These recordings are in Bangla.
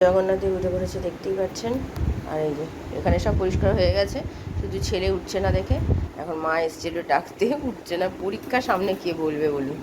জগন্নাথদেব উঠে পড়েছে, দেখতেই পাচ্ছেন। আর এই যে এখানে সব পরিষ্কার হয়ে গেছে, শুধু ছেলে উঠছে না দেখে। এখন মা এসেছিল ডাকতে, উঠছে না। পরীক্ষা সামনে, কে বলবে বলুন।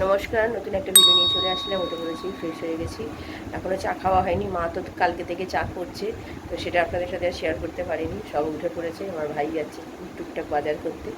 নমস্কার, নতুন একটা ভিডিও নিয়ে চলে আসলাম। উঠে পড়েছি, ফ্রেশ হয়ে গেছি। এখনও চা খাওয়া হয়নি, মা তো কালকে থেকে চা করছে, তো সেটা আপনাদের সাথে আর শেয়ার করতে পারিনি। সব উঠে পড়েছে, আমার ভাই যাচ্ছে টুকটাক বাজার করতে।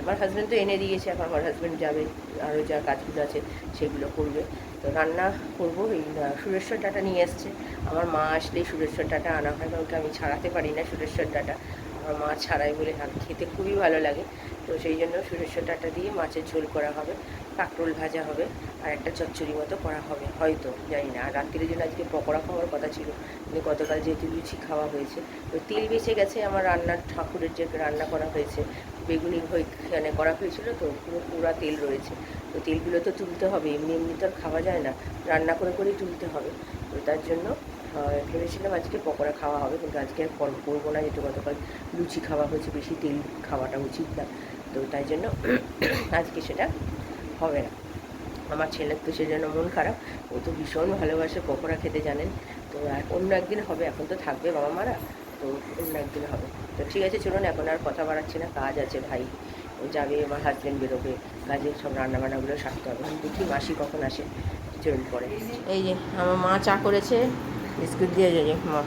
আমার হাজব্যান্ড তো এনে দিয়েছে, এখন আমার হাজব্যান্ড যাবে, আরও যা কাজগুলো আছে সেগুলো করবে। তো রান্না করবো। এই সুরেশ্বর ডাঁটা নিয়ে এসছে। আমার মা আসলেই সুরেশ্বর ডাঁটা আনা হয়, কারণ আমি ছাড়াতে পারি না সুরেশ্বর ডাঁটা। আমার মা ছাড়াই বলে খেতে খুবই ভালো লাগে। তো সেই জন্য সুরেশ্বর ডাঁটা দিয়ে মাছের ঝোল করা হবে, কাঁকরোল ভাজা হবে, আর একটা চচ্চড়ি মতো করা হবে হয়তো, জানি না। আর রাত্রির জন্য আজকে পকোড়া খাওয়ার কথা ছিল, কিন্তু গতকাল যেহেতু লুচি খাওয়া হয়েছে, তো তেল বেঁচে গেছে আমার রান্নার, ঠাকুরের যে রান্না করা হয়েছে, বেগুনি এখানে করা হয়েছিল, তো পুরো পুরা তেল রয়েছে। তো তেলগুলো তো তুলতে হবে, এমনি এমনি তো আর খাওয়া যায় না, রান্না করে করেই তুলতে হবে। তো তার জন্য ভেবেছিলাম আজকে পকোড়া খাওয়া হবে, কিন্তু আজকে আর করবো না, যেহেতু গতকাল লুচি খাওয়া হয়েছে, বেশি তেল খাওয়াটা উচিত না। তো তাই জন্য আজকে সেটা হবে না। আমার ছেলের তো সেজন্য মন খারাপ, ও তো ভীষণ ভালোবাসে পকোড়া খেতে, জানেন। তো অন্য একদিন হবে, এখন তো থাকবে বাবা মারা, তো অন্য একদিন হবে। তো ঠিক আছে, চলুন, এখন আর কথা বাড়াচ্ছি না, কাজ আছে, ভাই ও যাবে, আমার হাজব্যান্ড বেরোবে, কাজের সব রান্নাবান্নাগুলো সারতে হবে। দেখি মাসি কখন আসে, চলুন পরে। এই যে আমার মা চা করেছে, বিস্কুট দিয়ে যে মা।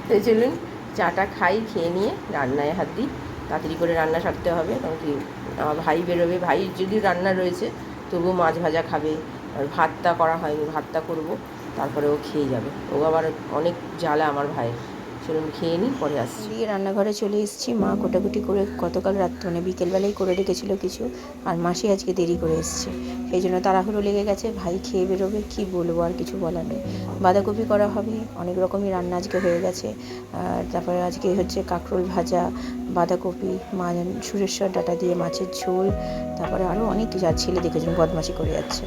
তো চলুন চাটা খাই, খেয়ে নিয়ে রান্নায় হাত দিই, তাড়াতাড়ি করে রান্না সারতে হবে। কারণ কি আমার ভাই বেরোবে, ভাই যদি রান্না রয়েছে তবুও মাছ ভাজা খাবে, আর ভাতটা করা হয়নি, ভাতটা করব, তারপরে ও খেয়ে যাবে। ও আবার অনেক জ্বালা আমার ভাইয়ের। চলুন খেয়ে নিই, পরে আসছি। দিয়ে রান্নাঘরে চলে এসেছি। মা কোটাকুটি করে গতকাল মানে বিকেলবেলায় করে রেখেছিল কিছু, আর মাসি আজকে দেরি করে এসছে, সেই জন্য তাড়াহুড়ো লেগে গেছে। ভাই খেয়ে বেরোবে, কী বলবো, আর কিছু বলার নেই। বাঁধাকপি করা হবে, অনেক রকমই রান্না আজকে হয়ে গেছে। আর তারপরে আজকে হচ্ছে কাঁকরোল ভাজা, বাঁধাকপি, সুরেশ্বর ডাঁটা দিয়ে মাছের ঝোল, তারপরে আরও অনেক কিছু। আর ছেলে দেখেছেন বদমাশি করে যাচ্ছে,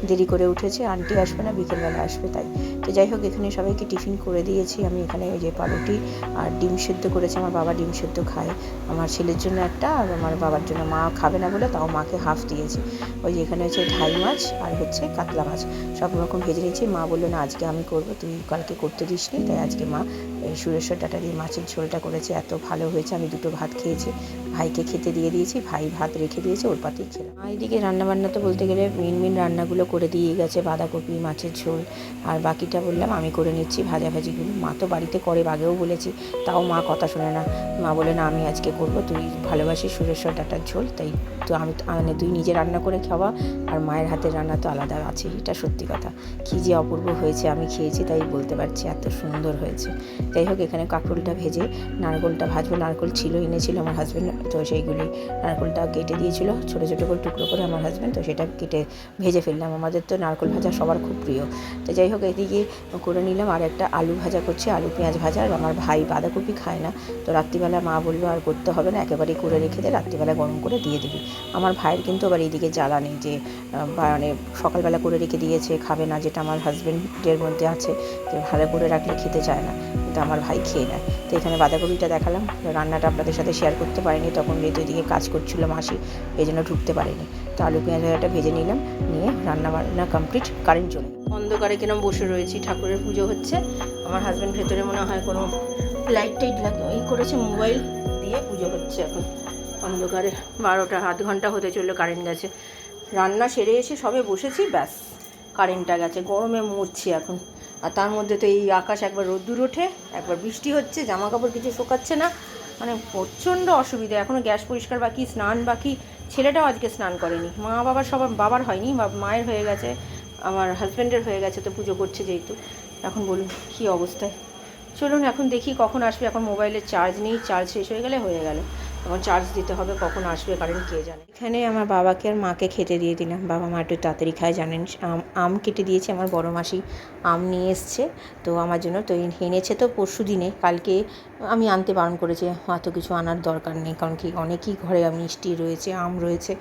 দেরি করে উঠেছে, আন্টি আসবে না, বিকেলবেলা আসবে তাই। তো যাই হোক, এখানে সবাইকে টিফিন করে দিয়েছি আমি। এখানে ওই যে পাউরুটি আর ডিম সেদ্ধ করেছে, আমার বাবা ডিম সেদ্ধ খায়, আমার ছেলের জন্য একটা, আর আমার বাবার জন্য, মা খাবে না বলে তাও মাকে হাফ দিয়েছে। ওই যে এখানে হচ্ছে ধাই মাছ আর হচ্ছে কাতলা মাছ, সব রকম ভেজে নিয়েছি। মা বললো না আজকে আমি করবো, তুই কালকে করতে দিসনি, তাই আজকে মা এই সুরেশ্বর ডাঁটা দিয়ে মাছের ঝোলটা করেছে, এত ভালো হয়েছে। আমি দুটো ভাত খেয়েছি, ভাইকে খেতে দিয়ে দিয়েছি, ভাই ভাত রেখে দিয়েছে, ওর পাতেই খেলাম। এইদিকে রান্নাবান্না তো বলতে গেলে মেন রান্নাগুলো করে দিয়ে গেছে, বাঁধাকপি, মাছের ঝোল, আর বাকিটা বললাম আমি করে নিচ্ছি ভাজাভাজিগুলো। মা তো বাড়িতে করে, আগেও বলেছি, তাও মা কথা শোনে না। মা বলে না আমি আজকে করবো, তুই ভালোবাসিস সুরেশ্বর ডাঁটার ঝোল, তাই তো আমি মানে তুই নিজে রান্না করে খাওয়া, আর মায়ের হাতের রান্না তো আলাদা আছে, এটা সত্যি কথা। কী যে অপূর্ব হয়েছে, আমি খেয়েছি তাই বলতে পারছি, এত সুন্দর হয়েছে। যাই হোক, এখানে কাঁকরোলটা ভেজে নারকোলটা ভাজবো। নারকোল ছিল, এনেছিল আমার হাজব্যান্ড, তো সেইগুলি নারকোলটা কেটে দিয়েছিল ছোটো ছোটো করে টুকরো করে আমার হাজব্যান্ড, তো সেটা কেটে ভেজে ফেললাম। আমাদের তো নারকোল ভাজা সবার খুব প্রিয়। তো যাই হোক, এদিকে করে নিলাম। আর একটা আলু ভাজা করছি, আলু পেঁয়াজ ভাজা। আর আমার ভাই বাঁধাকপি খায় না, তো রাত্রিবেলা মা বললো আর করতে হবে না, একেবারেই করে রেখে দে, রাত্রিবেলা গরম করে দিয়ে দিবি। আমার ভাইয়ের কিন্তু আবার এইদিকে জ্বালা নেই, যে মানে সকালবেলা করে রেখে দিয়েছে, খাবে না, যেটা আমার হাজব্যান্ডের মধ্যে আছে, যে ভালো করে রাখলে খেতে চায় না, কিন্তু আমার ভাই খেয়ে নেয়। তো এখানে বাঁধাকপিটা দেখালাম, রান্নাটা আপনাদের সাথে শেয়ার করতে পারিনি, তখন যেহেতু এদিকে কাজ করছিলো মাসি, এই জন্য ঢুকতে পারিনি। তো আলু পেঁয়াজ ভাজাটা ভেজে নিলাম, নিয়ে রান্না কমপ্লিট। কারেন্ট চলে অন্ধকারে কিরম বসে রয়েছি, ঠাকুরের পুজো হচ্ছে। আমার হাজব্যান্ড ভেতরে মনে হয় কোনো লাইট টাইট এই করেছে, মোবাইল দিয়ে পুজো হচ্ছে এখন অন্ধকারে। 12টা, আধ ঘন্টা হতে চললো কারেন্ট গেছে। রান্না সেরে এসে সবে বসেছি, ব্যাস কারেন্টটা গেছে, গরমে মরছি এখন। আর তার মধ্যে তো এই আকাশ, একবার রোদ্দুর ওঠে, একবার বৃষ্টি হচ্ছে, জামা কাপড় কিছু শোকাচ্ছে না, মানে প্রচণ্ড অসুবিধা। এখনও গ্যাস পরিষ্কার বাকি, স্নান বাকি। ছেলেটাও আজকে স্নান করেনি, মা বাবার সবার, বাবার হয়নি, মায়ের হয়ে গেছে, আমার হাজব্যান্ডের হয়ে গেছে, তো পুজো করছে যেহেতু। এখন বলুন কী অবস্থায়। চলুন এখন দেখি কখন আসবে। এখন মোবাইলের চার্জ নেই, চার্জ শেষ হয়ে গেল। এখন চার্জ দিতে হবে, কখন আসবে কারেন্ট কে জানে। এখানে আমার বাবাকে আর মাকে খেতে দিয়ে দিলাম, বাবা মা একটু তাড়াতাড়ি খায় জানেন। আম কেটে দিয়েছে, আমার বড় মাসি আম নিয়ে এসছে তো আমার জন্য, তো এনেছে তো পরশু দিনে, কালকে আমি আনতে বারণ করেছি, অত কিছু আনার দরকার নেই, কারণ কি অনেকই ঘরে মিষ্টি রয়েছে, আম রয়েছে,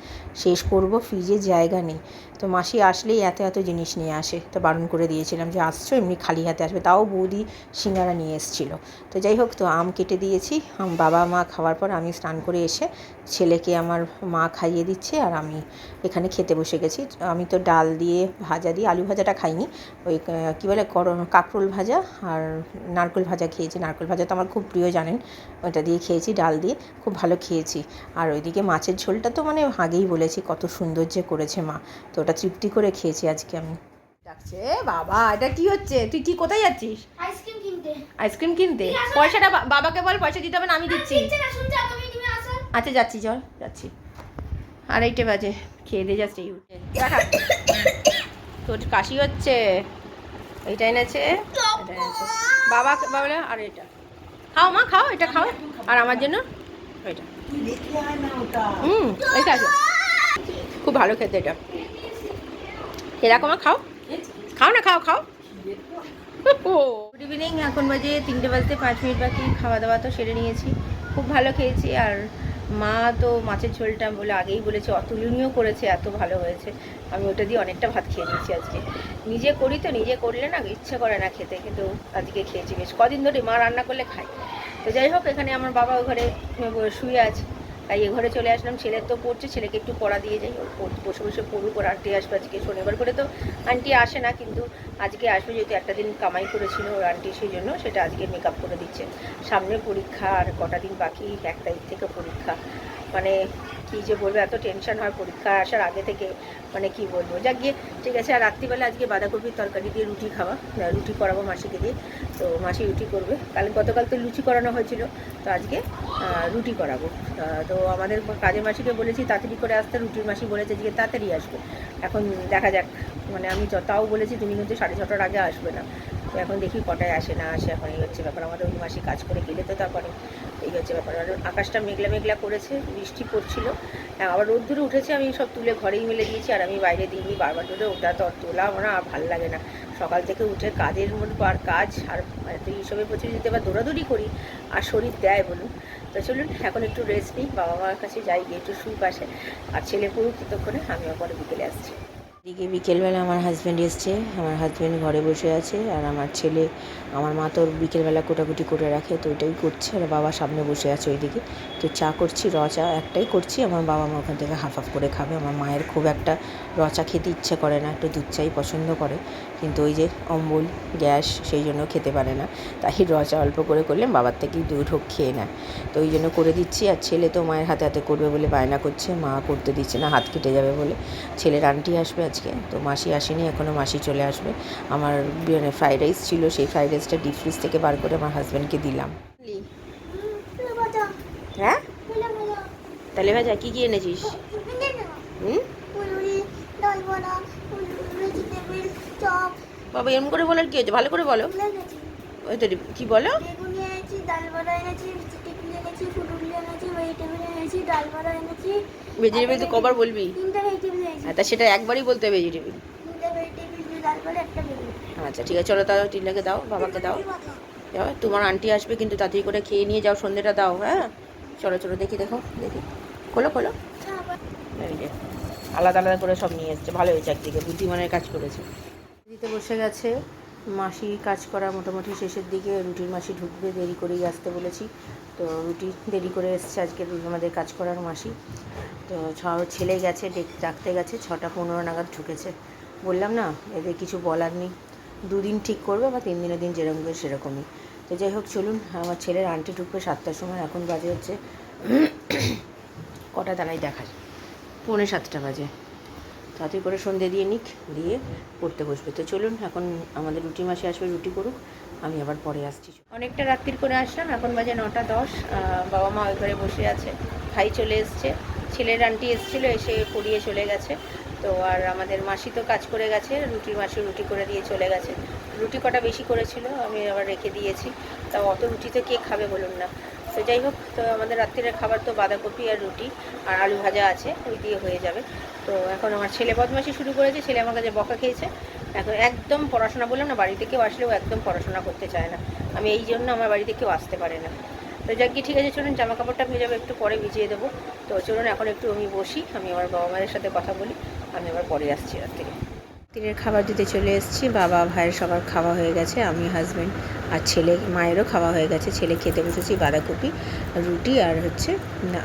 শেষ করব, ফ্রিজে জায়গা নেই। তো তো মাসি আসলেই এত এত জিনিস নিয়ে আসে, তো বারণ করে দিয়েছিলাম যে আসছো এমনি খালি হাতে আসবে, তাও বৌদি সিঙ্গারা নিয়ে এসেছিলো। তো যাই হোক, তো আম কেটে দিয়েছি, বাবা মা খাওয়ার পর আমি স্নান করে এসে ছেলেকে আমার মা খাইয়ে দিচ্ছে আর আমি এখানে খেতে বসে গেছি। আমি তো ডাল দিয়ে ভাজা দিয়ে, আলু ভাজাটা খাইনি, ওই কী বলে কাঁকরোল ভাজা আর নারকেল ভাজা খেয়েছি। নারকেল ভাজা তো আমার খুব প্রিয় জানেন, ওটা দিয়ে খেয়েছি, ডাল দিয়ে খুব ভালো খেয়েছি। আর ওইদিকে মাছের ঝোলটা তো মানে আগেই বলেছি কত সুন্দর যে করেছে মা, তো ওটা তৃপ্তি করে খেয়েছি আজকে আমি। ডাকছে বাবা, এটা কি হচ্ছে? তুই কি কোথায় যাচ্ছিস? আইসক্রিম কিনতে। আইসক্রিম কিনতে? পয়সাটা বাবাকে বল, পয়সা দিতে হবে না, আমি দিচ্ছি। তুমি আসো। আচ্ছা যাচ্ছি, চল যাচ্ছি। আড়াইটে বাজে, খেয়ে দিয়ে যাচ্ছি। তোর কাশি হচ্ছে, এইটা এনেছে, এটা এনেছে বাবা বলে। আর এটা খাও মা, খাও, এটা খাও। আর আমার জন্য এটা, এটা আছে, খুব ভালো খেতে এটা। এরকম খাও, খাও না, খাও খাও। গুড ইভিনিং, এখন বাজে 3টে বাজতে 5 মিনিট বাকি। খাওয়া দাওয়া তো সেরে নিয়েছি, খুব ভালো খেয়েছি। আর মা তো মাছের ঝোলটা বলে আগেই বলেছে অতুলনীয় করেছে, এত ভালো হয়েছে। আমি ওটা দিয়ে অনেকটা ভাত খেয়ে নিয়েছি আজকে। নিজে করি তো, নিজে করলে না ইচ্ছে করে না খেতে, কিন্তু আজকে খেয়েছি। বেশ কদিন ধরে মা রান্না করলে খাই। তো যাই হোক, এখানে আমার বাবা ওই ঘরে শুয়ে আছে, তাই এ ঘরে চলে আসলাম। ছেলের তো পড়ছে, ছেলেকে একটু পড়া দিয়ে যাই, বসে বসে পড়ুক। ওর আন্টি আসবে আজকে শনিবার করে, তো আন্টি আসে না, কিন্তু আজকে আসবে, যেহেতু একটা দিন কামাই করেছিল ওর আন্টি, সেই জন্য সেটা আজকে মেকআপ করে দিচ্ছে। সামনে পরীক্ষা, আর কটা দিন বাকি, 1 তারিখ থেকে পরীক্ষা। মানে কী যে বলবো, এত টেনশন হয় পরীক্ষা আসার আগে থেকে, মানে কি বলবো। যাক গিয়ে ঠিক আছে। আর রাত্রিবেলা আজকে বাঁধাকপির তরকারি দিয়ে রুটি খাওয়া, রুটি করাবো মাসিকে দিয়ে। তো মাসি রুটি করবে, গতকাল তো লুচি করানো হয়েছিল, তো আজকে রুটি করাবো। তো আমাদের কাজের মাসিকে বলেছি তাড়াতাড়ি করে আসতে, রুটির মাসি বলেছে যে তাড়াতাড়ি আসবে। এখন দেখা যাক, মানে আমি তাও বলেছি তুমি কিন্তু 6:30টার আগে আসবে না। তো এখন দেখি কটায় আসে না আসে, এখন এই হচ্ছে ব্যাপার। আমাদের ওই মাসি কাজ করে গেলে তো তারপরে এই হচ্ছে ব্যাপার। আর আকাশটা মেঘলা মেঘলা করেছে, বৃষ্টি পড়ছিল, আবার রোদ্দুরে উঠেছে। আমি সব তুলে ঘরেই মেলে দিয়েছি, আর আমি বাইরে দিইনি, বারবার ধরে ওটা তো তোলা আমার আর ভালো লাগে না। সকাল থেকে উঠে কাজের মধ্যে আর কাজ, আর তো এইসবের প্রচুর দিতে আবার দৌড়াদৌড়ি করি, আর শরীর দেয় বলুন। তো চলুন এখন একটু রেস্ট নিই, বাবা মার কাছে যাই, গিয়ে একটু সুখ আসে, আর ছেলে পড়ুক ততক্ষণে, আমিও পরে বিকেলে আসছি। এদিকে বিকেলবেলা আমার হাজব্যান্ড এসছে, আমার হাজব্যান্ড ঘরে বসে আছে, আর আমার ছেলে, আমার মা তো বিকেলবেলা কোটাকুটি করে রাখে, তো ওইটাই করছে। আর বাবা সামনে বসে আছে ওইদিকে। তো চা করছি, চা একটাই করছি, আমার বাবা মা ওখান থেকে হাফ করে খাবে। আমার মায়ের খুব একটা চা খেতে ইচ্ছে করে না, একটু দুধ চাই পছন্দ করে, কিন্তু ওই যে অম্বল গ্যাস, সেই জন্য খেতে পারে না। তাই চা অল্প করে করলে বাবার থেকেই দুধ হোক খেয়ে নেয়, তো ওই জন্য করে দিচ্ছি। আর ছেলে তো মায়ের হাতে হাতে করবে বলে বায়না করছে, মা করতে দিচ্ছে না, হাত কেটে যাবে বলে। ছেলের আন্টি আসবে আজকে, তো মাসি আসেনি এখনও, মাসি চলে আসবে। আমার ফ্রাইড রাইস ছিল, সেই ফ্রাইড রাইসটা ডিপ ফ্রিজ থেকে বার করে আমার হাজব্যান্ডকে দিলাম। হ্যাঁ, তাহলে ভাজা কী কী এনেছিস? বাবা এরম করে বলার কি হয়েছে, ভালো করে বলো। ওই তো কি বলো? ভেজিটেবিল তো কবার বলবি? তা সেটা একবারই বলতে হবে, ভেজিটেবিল। আচ্ছা ঠিক আছে, চলো তাহলে টিনাকে দাও, বাবাকে দাও। তোমার আন্টি আসবে, কিন্তু তাড়াতাড়ি করে খেয়ে নিয়ে যাও, সন্ধ্যেটা দাও। হ্যাঁ চলো চলো, দেখি দেখো, দেখি খোলো খোলো। এই যে আলাদা আলাদা করে সব নিয়ে এসছে, ভালো হয়েছে, একদিকে বুদ্ধিমানের কাজ করেছে। দিতে বসে গেছে মাসি, কাজ করা মোটামুটি শেষের দিকে। রুটির মাসি ঢুকবে, দেরি করেই আসতে বলেছি, তো রুটি দেরি করে এসছে আজকে আমাদের কাজ করার মাসি। তো ছেলে গেছে, ডাকতে গেছে, 6:15 নাগাদ ঢুকেছে। বললাম না, এদের কিছু বলার নেই, 2 দিন ঠিক করবে বা 3 দিনের দিন যেরকম সেরকমই। তো যাই হোক চলুন, আমার ছেলের আন্টি ঢুকবে 7টার সময়, এখন বাজে হচ্ছে কটা দাঁড়াই দেখা, 6:45 বাজে। তাড়াতাড়ি করে সন্ধে দিয়ে নিক, দিয়ে পড়তে বসবে। তো চলুন, এখন আমাদের রুটি মাসি আসবে, রুটি করুক, আমি আবার পরে আসছি। অনেকটা রাত্রির করে আসলাম, এখন বাজে 9:10। বাবা মা ওই ঘরে বসে আছে, ভাই চলে এসছে, ছেলের আন্টি এসেছিলো, এসে পড়িয়ে চলে গেছে। তো আর আমাদের মাসি তো কাজ করে গেছে, রুটির মাসি রুটি করে দিয়ে চলে গেছে। রুটি কটা বেশি করেছিল, আমি আবার রেখে দিয়েছি, তাও অত রুটিতে কে খাবে বলুন না। তো যাই হোক, তো আমাদের রাত্রিরের খাবার তো বাঁধাকপি আর রুটি আর আলু ভাজা আছে, ওই দিয়ে হয়ে যাবে। তো এখন আমার ছেলে বদমাশি শুরু করেছে, ছেলে আমার কাছে বকা খেয়েছে। এখন একদম পড়াশোনা, বললাম না বাড়িতে কেউ আসলেও একদম পড়াশোনা করতে চায় না, আমি এই জন্য আমার বাড়িতে কেউ আসতে পারে না। তো যাক গিয়ে ঠিক আছে, চলুন জামা কাপড়টা ভেজাবো, একটু পরে ভিজিয়ে দেবো। তো চলুন এখন একটু আমি বসি, আমি আমার বাবা মায়ের সাথে কথা বলি, আমি আবার পরে আসছি রাত থেকে। রাত্রির খাবার দিতে চলে এসেছি। বাবা ভাইয়ের সবার খাওয়া হয়ে গেছে, আমি হাজব্যান্ড আর ছেলে, মায়েরও খাওয়া হয়ে গেছে। ছেলে খেতে বসেছি বাঁধাকপি রুটি আর হচ্ছে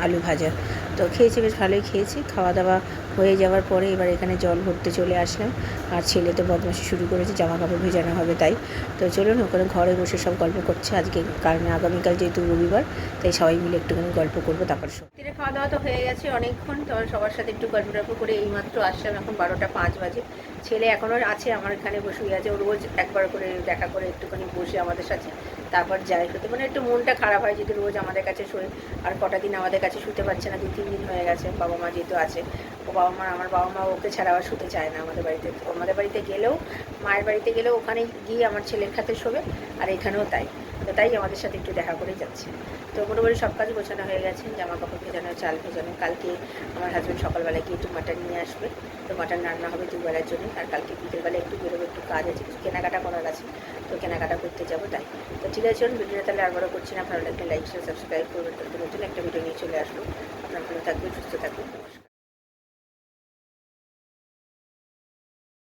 আলু ভাজা। তো খেয়েছি, বেশ ভালোই খেয়েছি। খাওয়া দাওয়া হয়ে যাওয়ার পরে এবার এখানে জল ভরতে চলে আসলাম। আর ছেলে তো বদমাশি শুরু করেছে, জামা কাপড় ভেজানো হবে তাই। তো চলুন ওখানে ঘরে বসে সব গল্প করছে আজকে, কারণ আগামীকাল যেহেতু রবিবার, তাই সবাই মিলে একটুখানি গল্প করবো। তারপর রাত্রিরে খাওয়া দাওয়া তো হয়ে গেছে অনেকক্ষণ, তো সবার সাথে একটু গল্প টল্প করে এইমাত্র আসলাম। এখন 12টা 5 বাজে। ছেলে এখনও আছে আমার এখানে বসে আছে। ও রোজ একবার করে দেখা করে একটুখানি বসে আমাদের সাথে, তারপর যায় শুতে। মানে একটু মনটা খারাপ হয় যদি রোজ আমাদের কাছে শোয়। আর কটা দিন আমাদের কাছে শুতে পারছে না, 2-3 দিন হয়ে গেছে। বাবা মা যেহেতু আছে, আমার বাবা মা ওকে ছাড়া আবার শুতে চায় না আমাদের বাড়িতে। আমাদের বাড়িতে গেলেও, মায়ের বাড়িতে গেলেও ওখানে গিয়ে আমার ছেলের খাতে শোবে, আর এখানেও তাই। তো তাই আমাদের সাথে একটু দেখা করে যাচ্ছে। তো মোটামুটি সব কাজ গোছানো হয়ে গেছে, জামা কাপড় ভেজানো, চাল ভেজানো। কালকে আমার হাজব্যান্ড সকালবেলায় গিয়ে একটু মাটন নিয়ে আসবে, তো মাটন রান্না হবে 2 বেলার জন্য। আর কালকে বিকেলবেলা একটু বেরোবে, একটু কাজ আছে, কিছু কেনাকাটা করার আছে, তো কেনাকাটা করতে যাবো তাই। তো ঠিক আছে, চলুন ভিডিওটা তাহলে আর বড় করছি না। ভালো লাগলে লাইক শেয়ার সাবস্ক্রাইব করবেন। নতুন একটা ভিডিও নিয়ে চলে আসলো। আপনার ভালো থাকবেন, সুস্থ থাকবেন, নমস্কার।